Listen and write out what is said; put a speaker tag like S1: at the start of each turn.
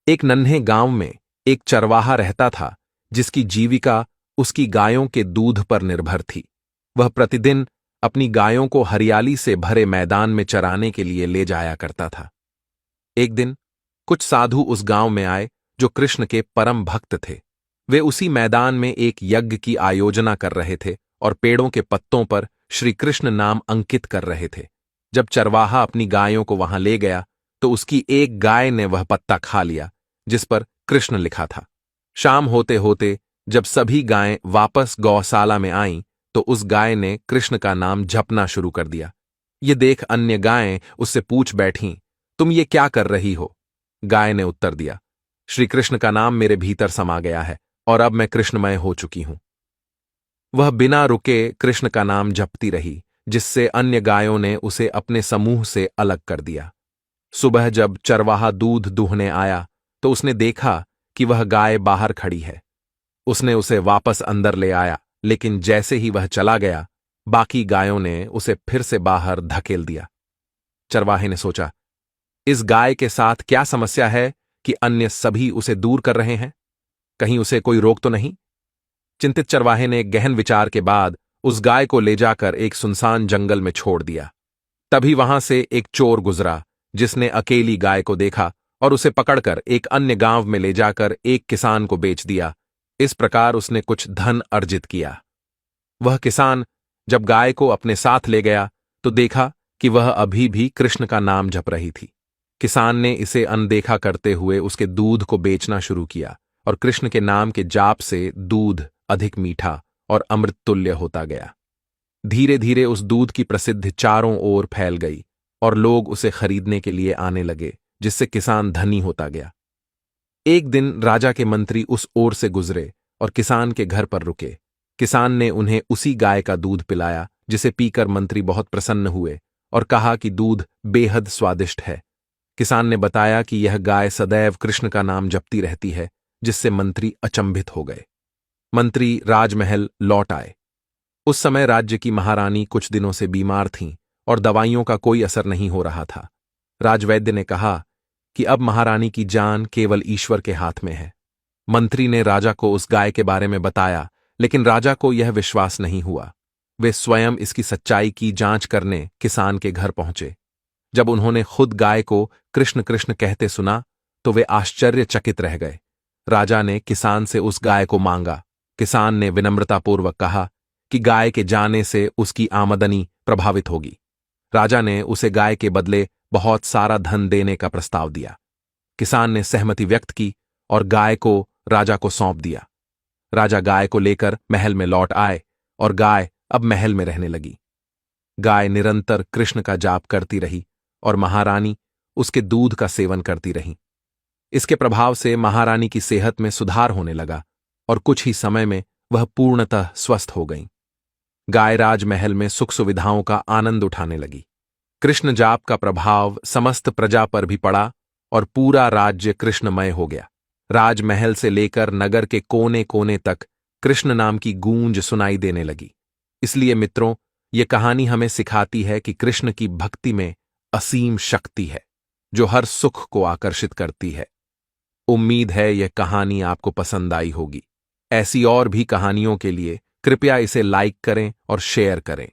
S1: एक नन्हे गांव में एक चरवाहा रहता था जिसकी जीविका उसकी गायों के दूध पर निर्भर थी। वह प्रतिदिन अपनी गायों को हरियाली से भरे मैदान में चराने के लिए ले जाया करता था। एक दिन कुछ साधु उस गांव में आए जो कृष्ण के परम भक्त थे। वे उसी मैदान में एक यज्ञ की आयोजना कर रहे थे और पेड़ों के पत्तों पर श्री कृष्ण नाम अंकित कर रहे थे। जब चरवाहा अपनी गायों को वहां ले गया तो उसकी एक गाय ने वह पत्ता खा लिया जिस पर कृष्ण लिखा था। शाम होते होते जब सभी गायें वापस गौशाला में आईं तो उस गाय ने कृष्ण का नाम जपना शुरू कर दिया। ये देख अन्य गायें उससे पूछ बैठीं, तुम ये क्या कर रही हो? गाय ने उत्तर दिया, श्री कृष्ण का नाम मेरे भीतर समा गया है और अब मैं कृष्णमय हो चुकी हूं। वह बिना रुके कृष्ण का नाम जपती रही, जिससे अन्य गायों ने उसे अपने समूह से अलग कर दिया। सुबह जब चरवाहा दूध दूहने आया तो उसने देखा कि वह गाय बाहर खड़ी है। उसने उसे वापस अंदर ले आया, लेकिन जैसे ही वह चला गया बाकी गायों ने उसे फिर से बाहर धकेल दिया। चरवाहे ने सोचा, इस गाय के साथ क्या समस्या है कि अन्य सभी उसे दूर कर रहे हैं? कहीं उसे कोई रोक तो नहीं? चिंतित चरवाहे ने गहन विचार के बाद उस गाय को ले जाकर एक सुनसान जंगल में छोड़ दिया। तभी वहां से एक चोर गुजरा जिसने अकेली गाय को देखा और उसे पकड़कर एक अन्य गांव में ले जाकर एक किसान को बेच दिया। इस प्रकार उसने कुछ धन अर्जित किया। वह किसान जब गाय को अपने साथ ले गया तो देखा कि वह अभी भी कृष्ण का नाम जप रही थी। किसान ने इसे अनदेखा करते हुए उसके दूध को बेचना शुरू किया और कृष्ण के नाम के जाप से दूध अधिक मीठा और अमृत तुल्य होता गया। धीरे धीरे उस दूध की प्रसिद्धि चारों ओर फैल गई और लोग उसे खरीदने के लिए आने लगे, जिससे किसान धनी होता गया। एक दिन राजा के मंत्री उस ओर से गुजरे और किसान के घर पर रुके। किसान ने उन्हें उसी गाय का दूध पिलाया जिसे पीकर मंत्री बहुत प्रसन्न हुए और कहा कि दूध बेहद स्वादिष्ट है। किसान ने बताया कि यह गाय सदैव कृष्ण का नाम जपती रहती है, जिससे मंत्री अचंभित हो गए। मंत्री राजमहल लौट आए। उस समय राज्य की महारानी कुछ दिनों से बीमार थीं और दवाइयों का कोई असर नहीं हो रहा था। राजवैद्य ने कहा कि अब महारानी की जान केवल ईश्वर के हाथ में है। मंत्री ने राजा को उस गाय के बारे में बताया, लेकिन राजा को यह विश्वास नहीं हुआ। वे स्वयं इसकी सच्चाई की जांच करने किसान के घर पहुंचे। जब उन्होंने खुद गाय को कृष्ण कृष्ण कहते सुना तो वे आश्चर्यचकित रह गए। राजा ने किसान से उस गाय को मांगा। किसान ने विनम्रतापूर्वक कहा कि गाय के जाने से उसकी आमदनी प्रभावित होगी। राजा ने उसे गाय के बदले बहुत सारा धन देने का प्रस्ताव दिया। किसान ने सहमति व्यक्त की और गाय को राजा को सौंप दिया। राजा गाय को लेकर महल में लौट आए और गाय अब महल में रहने लगी। गाय निरंतर कृष्ण का जाप करती रही और महारानी उसके दूध का सेवन करती रही। इसके प्रभाव से महारानी की सेहत में सुधार होने लगा और कुछ ही समय में वह पूर्णतः स्वस्थ हो गईं। गाय राजमहल में सुख सुविधाओं का आनंद उठाने लगी। कृष्ण जाप का प्रभाव समस्त प्रजा पर भी पड़ा और पूरा राज्य कृष्णमय हो गया। राजमहल से लेकर नगर के कोने कोने तक कृष्ण नाम की गूंज सुनाई देने लगी। इसलिए मित्रों, ये कहानी हमें सिखाती है कि कृष्ण की भक्ति में असीम शक्ति है जो हर सुख को आकर्षित करती है। उम्मीद है यह कहानी आपको पसंद आई होगी। ऐसी और भी कहानियों के लिए कृपया इसे लाइक करें और शेयर करें।